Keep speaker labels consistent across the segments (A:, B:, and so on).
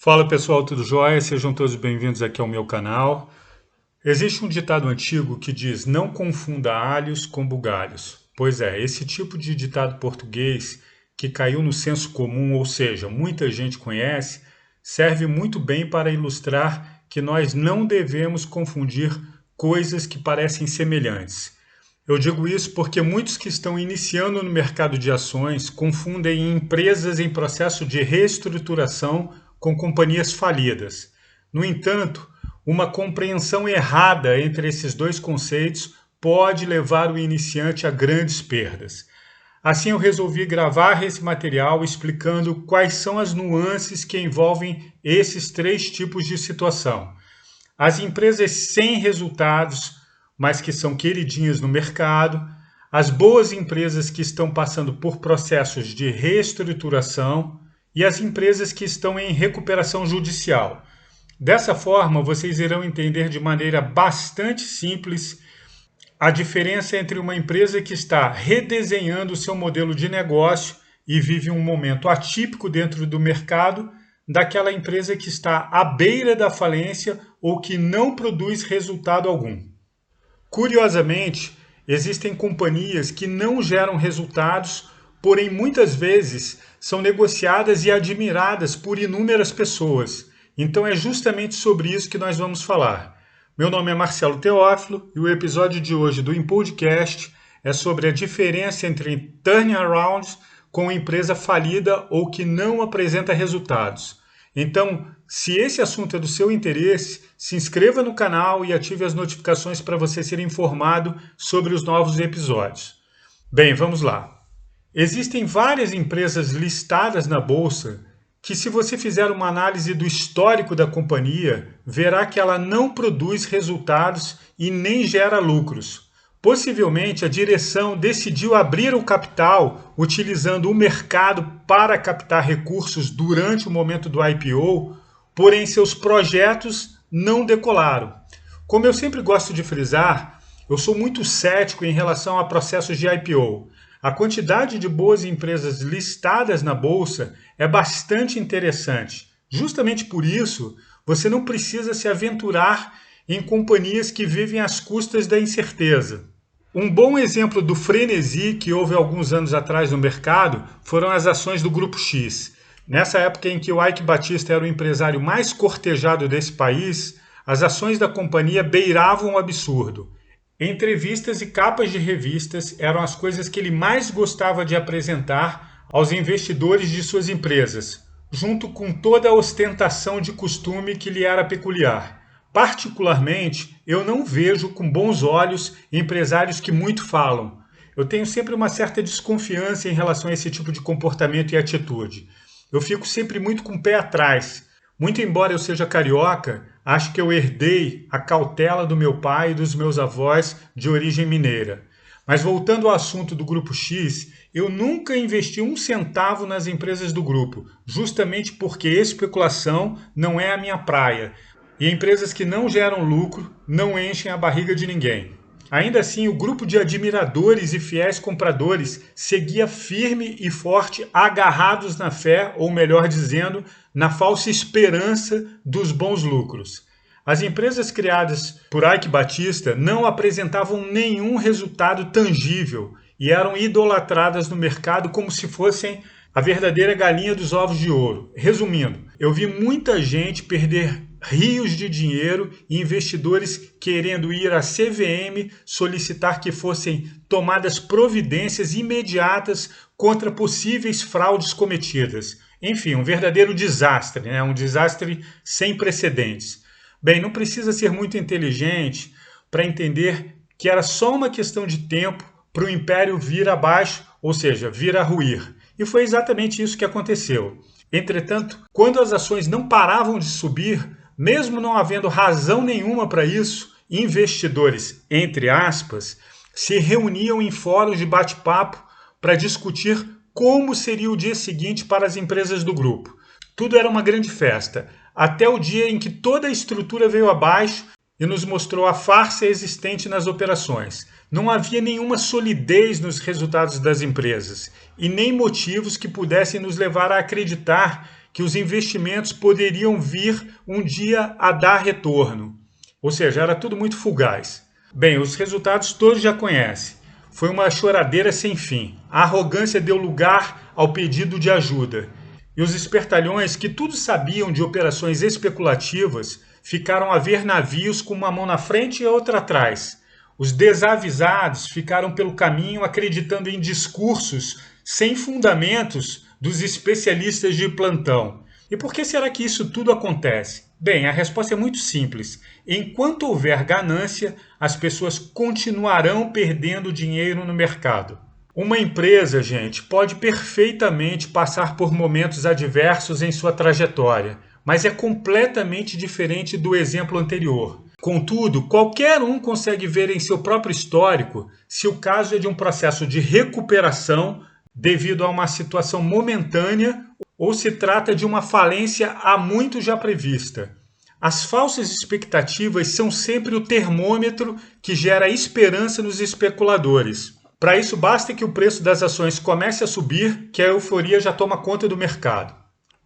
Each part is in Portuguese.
A: Fala pessoal, tudo jóia? Sejam todos bem-vindos aqui ao meu canal. Existe um ditado antigo que diz: não confunda alhos com bugalhos. Pois é, esse tipo de ditado português que caiu no senso comum, ou seja, muita gente conhece, serve muito bem para ilustrar que nós não devemos confundir coisas que parecem semelhantes. Eu digo isso porque muitos que estão iniciando no mercado de ações confundem empresas em processo de reestruturação com companhias falidas. No entanto, uma compreensão errada entre esses dois conceitos pode levar o iniciante a grandes perdas. Assim, eu resolvi gravar esse material explicando quais são as nuances que envolvem esses três tipos de situação. As empresas sem resultados, mas que são queridinhas no mercado, as boas empresas que estão passando por processos de reestruturação e as empresas que estão em recuperação judicial. Dessa forma, vocês irão entender de maneira bastante simples a diferença entre uma empresa que está redesenhando o seu modelo de negócio e vive um momento atípico dentro do mercado, daquela empresa que está à beira da falência ou que não produz resultado algum. Curiosamente, existem companhias que não geram resultados, porém muitas vezes são negociadas e admiradas por inúmeras pessoas. Então é justamente sobre isso que nós vamos falar. Meu nome é Marcelo Teófilo e o episódio de hoje do Impodcast é sobre a diferença entre turnaround com empresa falida ou que não apresenta resultados. Então, se esse assunto é do seu interesse, se inscreva no canal e ative as notificações para você ser informado sobre os novos episódios. Bem, vamos lá. Existem várias empresas listadas na bolsa que, se você fizer uma análise do histórico da companhia, verá que ela não produz resultados e nem gera lucros. Possivelmente a direção decidiu abrir o capital utilizando o mercado para captar recursos durante o momento do IPO, porém seus projetos não decolaram. Como eu sempre gosto de frisar, eu sou muito cético em relação a processos de IPO. A quantidade de boas empresas listadas na bolsa é bastante interessante. Justamente por isso, você não precisa se aventurar em companhias que vivem às custas da incerteza. Um bom exemplo do frenesi que houve alguns anos atrás no mercado foram as ações do Grupo X. Nessa época em que o Eike Batista era o empresário mais cortejado desse país, as ações da companhia beiravam o absurdo. Entrevistas e capas de revistas eram as coisas que ele mais gostava de apresentar aos investidores de suas empresas, junto com toda a ostentação de costume que lhe era peculiar. Particularmente, eu não vejo com bons olhos empresários que muito falam. Eu tenho sempre uma certa desconfiança em relação a esse tipo de comportamento e atitude. Eu fico sempre muito com o pé atrás. Muito embora eu seja carioca, acho que eu herdei a cautela do meu pai e dos meus avós de origem mineira. Mas voltando ao assunto do Grupo X, eu nunca investi um centavo nas empresas do grupo, justamente porque especulação não é a minha praia. E empresas que não geram lucro não enchem a barriga de ninguém. Ainda assim, o grupo de admiradores e fiéis compradores seguia firme e forte, agarrados na fé, ou melhor dizendo, na falsa esperança dos bons lucros. As empresas criadas por Eike Batista não apresentavam nenhum resultado tangível e eram idolatradas no mercado como se fossem a verdadeira galinha dos ovos de ouro. Resumindo, eu vi muita gente perder rios de dinheiro e investidores querendo ir à CVM solicitar que fossem tomadas providências imediatas contra possíveis fraudes cometidas. Enfim, um verdadeiro desastre, um desastre sem precedentes. Bem, não precisa ser muito inteligente para entender que era só uma questão de tempo para o império vir abaixo, ou seja, vir a ruir. E foi exatamente isso que aconteceu. Entretanto, quando as ações não paravam de subir, mesmo não havendo razão nenhuma para isso, investidores, entre aspas, se reuniam em fóruns de bate-papo para discutir como seria o dia seguinte para as empresas do grupo. Tudo era uma grande festa, até o dia em que toda a estrutura veio abaixo e nos mostrou a farsa existente nas operações. Não havia nenhuma solidez nos resultados das empresas e nem motivos que pudessem nos levar a acreditar que os investimentos poderiam vir um dia a dar retorno. Ou seja, era tudo muito fugaz. Bem, os resultados todos já conhecem. Foi uma choradeira sem fim. A arrogância deu lugar ao pedido de ajuda. E os espertalhões, que tudo sabiam de operações especulativas, ficaram a ver navios com uma mão na frente e a outra atrás. Os desavisados ficaram pelo caminho acreditando em discursos sem fundamentos dos especialistas de plantão. E por que será que isso tudo acontece? Bem, a resposta é muito simples. Enquanto houver ganância, as pessoas continuarão perdendo dinheiro no mercado. Uma empresa, gente, pode perfeitamente passar por momentos adversos em sua trajetória, mas é completamente diferente do exemplo anterior. Contudo, qualquer um consegue ver em seu próprio histórico se o caso é de um processo de recuperação devido a uma situação momentânea ou se trata de uma falência há muito já prevista. As falsas expectativas são sempre o termômetro que gera esperança nos especuladores. Para isso, basta que o preço das ações comece a subir, que a euforia já toma conta do mercado.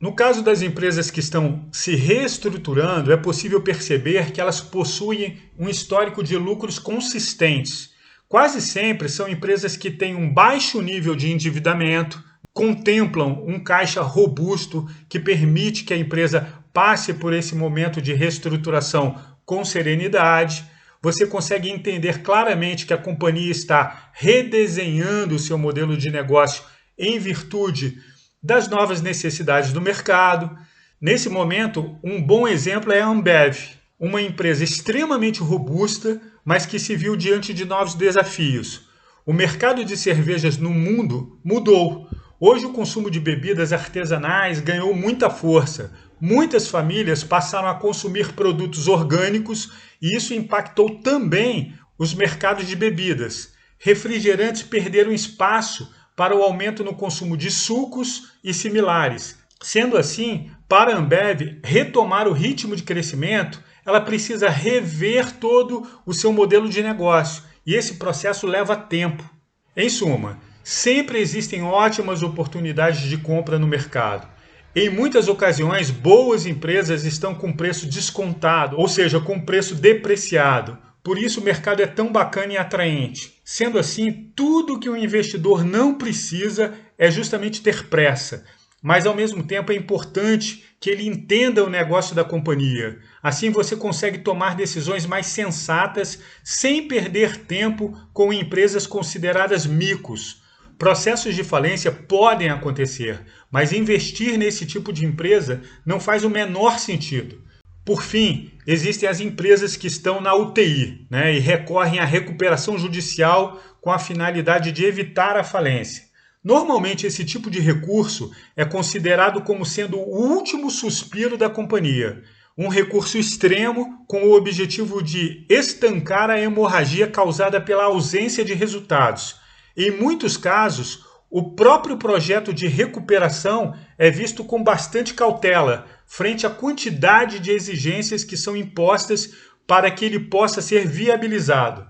A: No caso das empresas que estão se reestruturando, é possível perceber que elas possuem um histórico de lucros consistentes. Quase sempre são empresas que têm um baixo nível de endividamento, contemplam um caixa robusto que permite que a empresa passe por esse momento de reestruturação com serenidade. Você consegue entender claramente que a companhia está redesenhando o seu modelo de negócio em virtude das novas necessidades do mercado. Nesse momento, um bom exemplo é a Ambev, uma empresa extremamente robusta, mas que se viu diante de novos desafios. O mercado de cervejas no mundo mudou. Hoje o consumo de bebidas artesanais ganhou muita força. Muitas famílias passaram a consumir produtos orgânicos e isso impactou também os mercados de bebidas. Refrigerantes perderam espaço para o aumento no consumo de sucos e similares. Sendo assim, para a Ambev retomar o ritmo de crescimento, ela precisa rever todo o seu modelo de negócio e esse processo leva tempo. Em suma, sempre existem ótimas oportunidades de compra no mercado. Em muitas ocasiões, boas empresas estão com preço descontado, ou seja, com preço depreciado. Por isso o mercado é tão bacana e atraente. Sendo assim, tudo que o investidor não precisa é justamente ter pressa. Mas ao mesmo tempo é importante que ele entenda o negócio da companhia. Assim você consegue tomar decisões mais sensatas sem perder tempo com empresas consideradas micos. Processos de falência podem acontecer, mas investir nesse tipo de empresa não faz o menor sentido. Por fim, existem as empresas que estão na UTI, e recorrem à recuperação judicial com a finalidade de evitar a falência. Normalmente, esse tipo de recurso é considerado como sendo o último suspiro da companhia, um recurso extremo com o objetivo de estancar a hemorragia causada pela ausência de resultados. Em muitos casos, o próprio projeto de recuperação é visto com bastante cautela, frente à quantidade de exigências que são impostas para que ele possa ser viabilizado.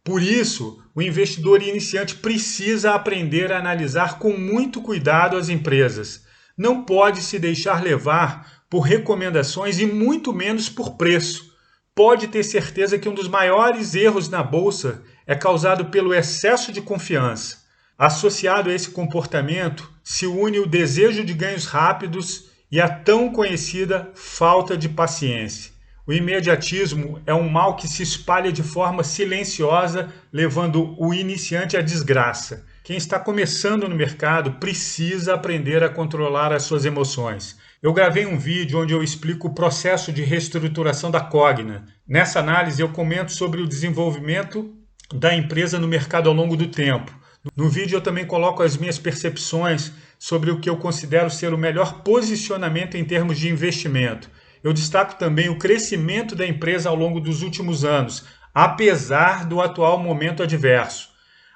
A: Por isso, o investidor iniciante precisa aprender a analisar com muito cuidado as empresas. Não pode se deixar levar por recomendações e muito menos por preço. Pode ter certeza que um dos maiores erros na bolsa é causado pelo excesso de confiança. Associado a esse comportamento, se une o desejo de ganhos rápidos e a tão conhecida falta de paciência. O imediatismo é um mal que se espalha de forma silenciosa, levando o iniciante à desgraça. Quem está começando no mercado precisa aprender a controlar as suas emoções. Eu gravei um vídeo onde eu explico o processo de reestruturação da Cogna. Nessa análise eu comento sobre o desenvolvimento da empresa no mercado ao longo do tempo. No vídeo eu também coloco as minhas percepções sobre o que eu considero ser o melhor posicionamento em termos de investimento. Eu destaco também o crescimento da empresa ao longo dos últimos anos, apesar do atual momento adverso.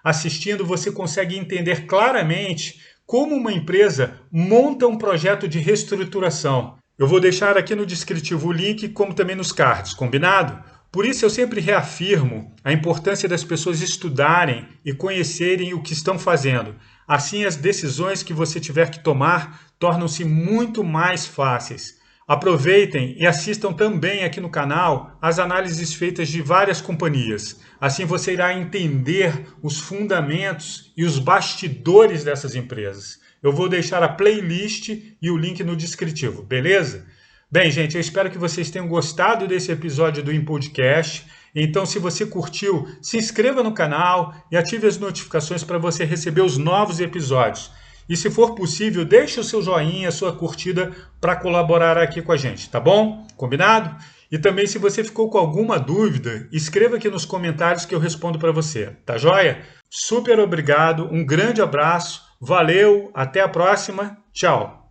A: Assistindo, você consegue entender claramente como uma empresa monta um projeto de reestruturação. Eu vou deixar aqui no descritivo o link, como também nos cards, combinado? Por isso eu sempre reafirmo a importância das pessoas estudarem e conhecerem o que estão fazendo. Assim, as decisões que você tiver que tomar tornam-se muito mais fáceis. Aproveitem e assistam também aqui no canal as análises feitas de várias companhias. Assim você irá entender os fundamentos e os bastidores dessas empresas. Eu vou deixar a playlist e o link no descritivo, beleza? Bem, gente, eu espero que vocês tenham gostado desse episódio do InPodcast. Então, se você curtiu, se inscreva no canal e ative as notificações para você receber os novos episódios. E se for possível, deixe o seu joinha, a sua curtida para colaborar aqui com a gente, tá bom? Combinado? E também, se você ficou com alguma dúvida, escreva aqui nos comentários que eu respondo para você, tá joia? Super obrigado, um grande abraço, valeu, até a próxima, tchau!